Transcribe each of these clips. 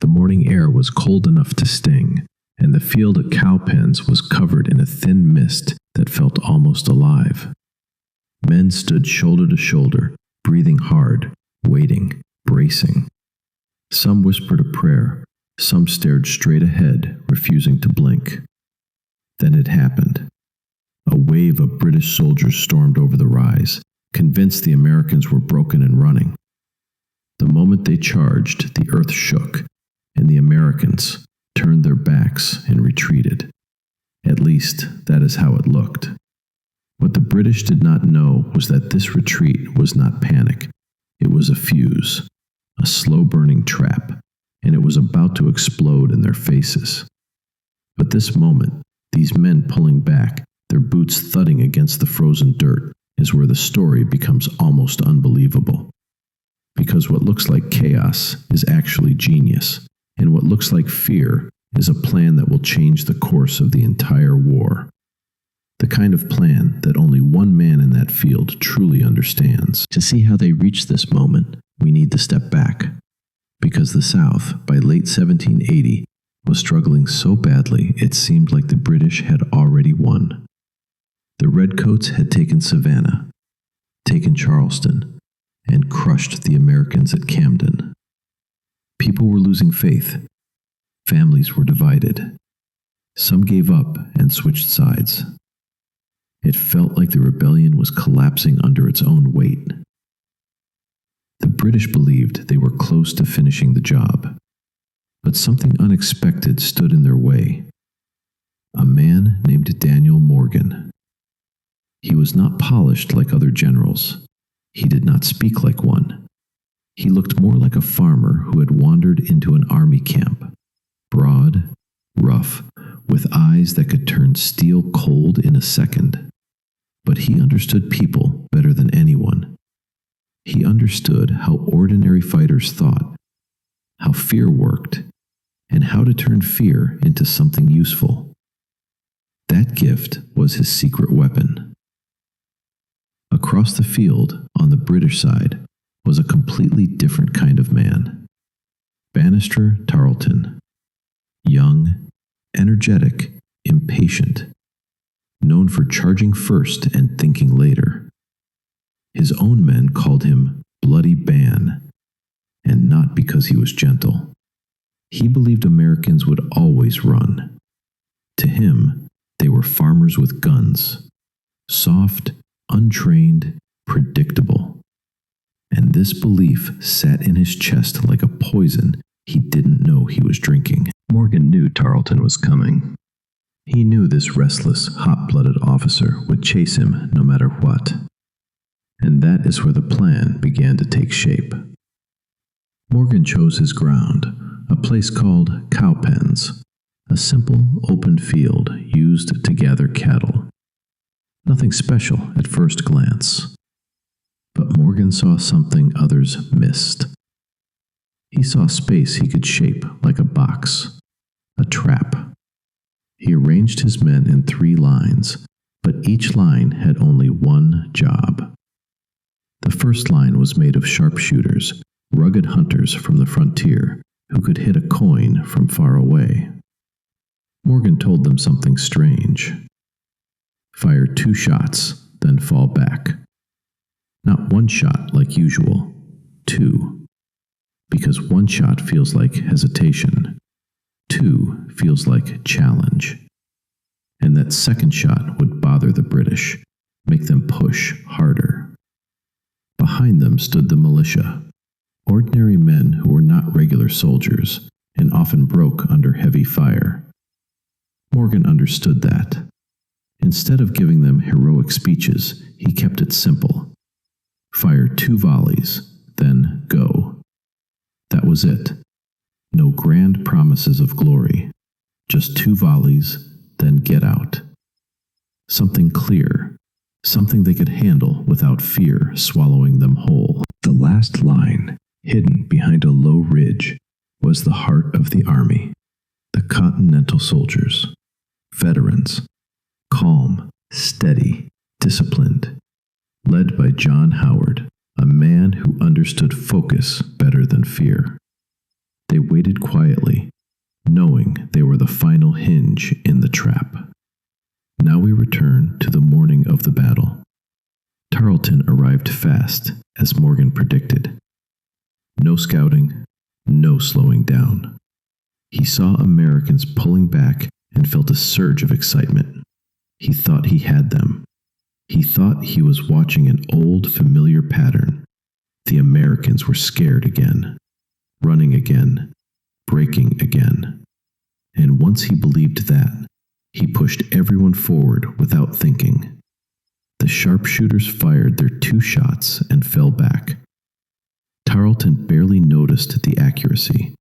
The morning air was cold enough to sting, and the field of Cowpens was covered in a thin mist that felt almost alive. Men stood shoulder to shoulder, breathing hard, waiting, bracing. Some whispered a prayer, some stared straight ahead, refusing to blink. Then it happened. A wave of British soldiers stormed over the rise, convinced the Americans were broken and running. The moment they charged, the earth shook, and the Americans turned their backs and retreated. At least, that is how it looked. What the British did not know was that this retreat was not panic. It was a fuse, a slow-burning trap, and it was about to explode in their faces. But this moment, these men pulling back, their boots thudding against the frozen dirt, is where the story becomes almost unbelievable. Because what looks like chaos is actually genius, and what looks like fear is a plan that will change the course of the entire war. The kind of plan that only one man in that field truly understands. To see how they reached this moment, we need to step back. Because the South, by late 1780, was struggling so badly it seemed like the British had already won. The Redcoats had taken Savannah, taken Charleston, and crushed the Americans at Camden. People were losing faith. Families were divided. Some gave up and switched sides. It felt like the rebellion was collapsing under its own weight. The British believed they were close to finishing the job, but something unexpected stood in their way. A man named Daniel Morgan. He was not polished like other generals. He did not speak like one. He looked more like a farmer who had wandered into an army camp, broad, rough, with eyes that could turn steel cold in a second. But he understood people better than anyone. He understood how ordinary fighters thought, how fear worked, and how to turn fear into something useful. That gift was his secret weapon. Across the field, on the British side, was a completely different kind of man. Bannister Tarleton. Young, energetic, impatient. Known for charging first and thinking later. His own men called him Bloody Ban, and not because he was gentle. He believed Americans would always run. To him, they were farmers with guns, soft, untrained, predictable. And this belief sat in his chest like a poison he didn't know he was drinking. Morgan knew Tarleton was coming. He knew this restless, hot-blooded officer would chase him no matter what. And that is where the plan began to take shape. Morgan chose his ground, a place called Cowpens, a simple, open field used to gather cattle. Nothing special at first glance. But Morgan saw something others missed. He saw space he could shape like a box, a trap. He arranged his men in 3 lines, but each line had only one job. The first line was made of sharpshooters, rugged hunters from the frontier who could hit a coin from far away. Morgan told them something strange. Fire 2 shots, then fall back. Not 1 shot like usual, 2. Because 1 shot feels like hesitation. 2 feels like challenge. And that second shot would bother the British, make them push harder. Behind them stood the militia, ordinary men who were not regular soldiers and often broke under heavy fire. Morgan understood that. Instead of giving them heroic speeches, he kept it simple. Fire 2 volleys, then go. That was it. No grand promises of glory. Just 2 volleys, then get out. Something clear, something they could handle without fear swallowing them whole. The last line, hidden behind a low ridge, was the heart of the army. The Continental soldiers. Veterans. Calm, steady, disciplined. Led by John Howard, a man who understood focus better than fear. They waited quietly, knowing they were the final hinge in the trap. Now we return to the morning of the battle. Tarleton arrived fast, as Morgan predicted. No scouting, no slowing down. He saw Americans pulling back and felt a surge of excitement. He thought he had them. He thought he was watching an old, familiar pattern. The Americans were scared again, running again, breaking again. And once he believed that, he pushed everyone forward without thinking. The sharpshooters fired their 2 shots and fell back. Tarleton barely noticed the accuracy.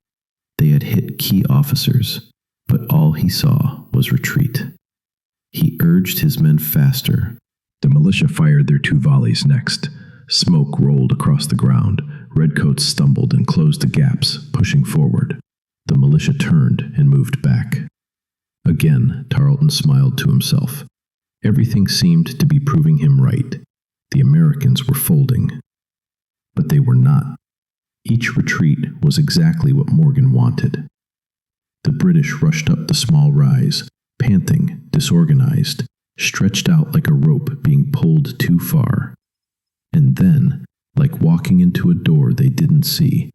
They had hit key officers, but all he saw was retreat. He urged his men faster. The militia fired their 2 volleys next. Smoke rolled across the ground. Redcoats stumbled and closed the gaps, pushing forward. The militia turned and moved back. Again, Tarleton smiled to himself. Everything seemed to be proving him right. The Americans were folding. But they were not. Each retreat was exactly what Morgan wanted. The British rushed up the small rise, panting, disorganized, stretched out like a rope being pulled too far. And then, like walking into a door they didn't see,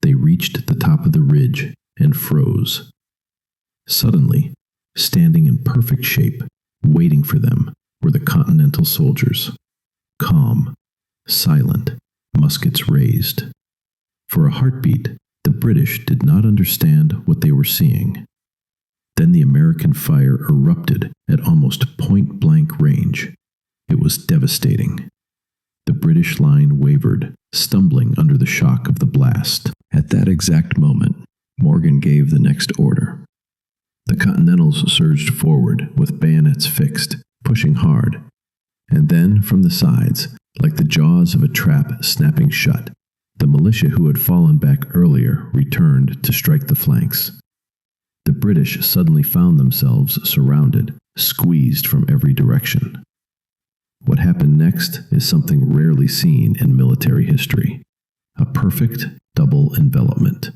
they reached the top of the ridge and froze. Suddenly, standing in perfect shape, waiting for them, were the Continental soldiers. Calm, silent, muskets raised. For a heartbeat, the British did not understand what they were seeing. Then the American fire erupted at almost point-blank range. It was devastating. The British line wavered, stumbling under the shock of the blast. At that exact moment, Morgan gave the next order. The Continentals surged forward with bayonets fixed, pushing hard. And then, from the sides, like the jaws of a trap snapping shut, the militia who had fallen back earlier returned to strike the flanks. The British suddenly found themselves surrounded, squeezed from every direction. What happened next is something rarely seen in military history. A perfect double envelopment.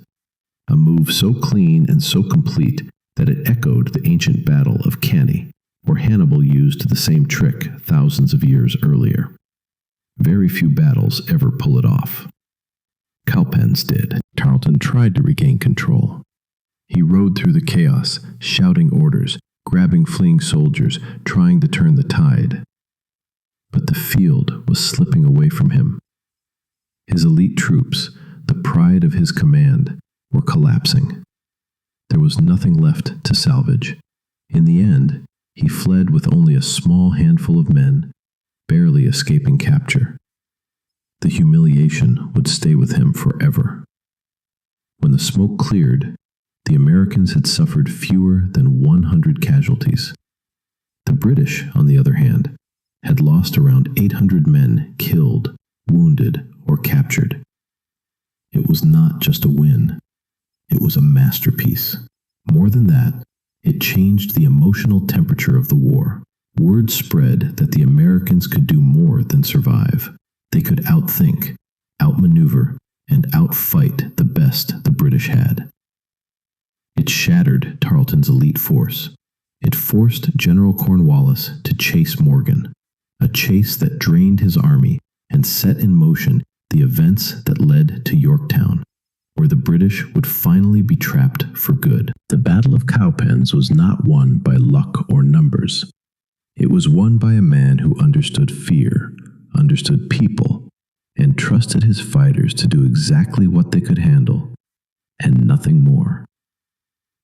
A move so clean and so complete that it echoed the ancient Battle of Cannae, where Hannibal used the same trick thousands of years earlier. Very few battles ever pull it off. Cowpens did. Tarleton tried to regain control. He rode through the chaos, shouting orders, grabbing fleeing soldiers, trying to turn the tide. But the field was slipping away from him. His elite troops, the pride of his command, were collapsing. There was nothing left to salvage. In the end, he fled with only a small handful of men, barely escaping capture. The humiliation would stay with him forever. When the smoke cleared, the Americans had suffered fewer than 100 casualties. The British, on the other hand, had lost around 800 men killed, wounded, or captured. It was not just a win. It was a masterpiece. More than that, it changed the emotional temperature of the war. Word spread that the Americans could do more than survive. They could outthink, outmaneuver, and outfight the best the British had. It shattered Tarleton's elite force. It forced General Cornwallis to chase Morgan, a chase that drained his army and set in motion the events that led to Yorktown, where the British would finally be trapped for good. The Battle of Cowpens was not won by luck or numbers. It was won by a man who understood fear, understood people, and trusted his fighters to do exactly what they could handle, and nothing more.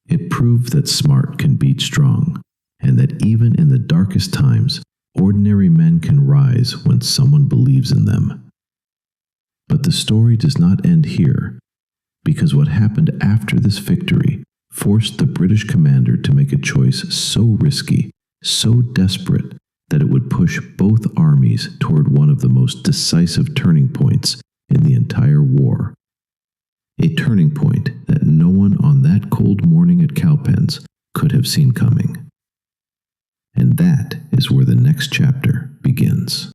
It proved that smart can beat strong, and that even in the darkest times, ordinary men can rise when someone believes in them. But the story does not end here, because what happened after this victory forced the British commander to make a choice so risky, so desperate, that it would push both armies toward one of the most decisive turning points in the entire war. A turning point that no one on that cold morning at Cowpens could have seen coming. And that is where the next chapter begins.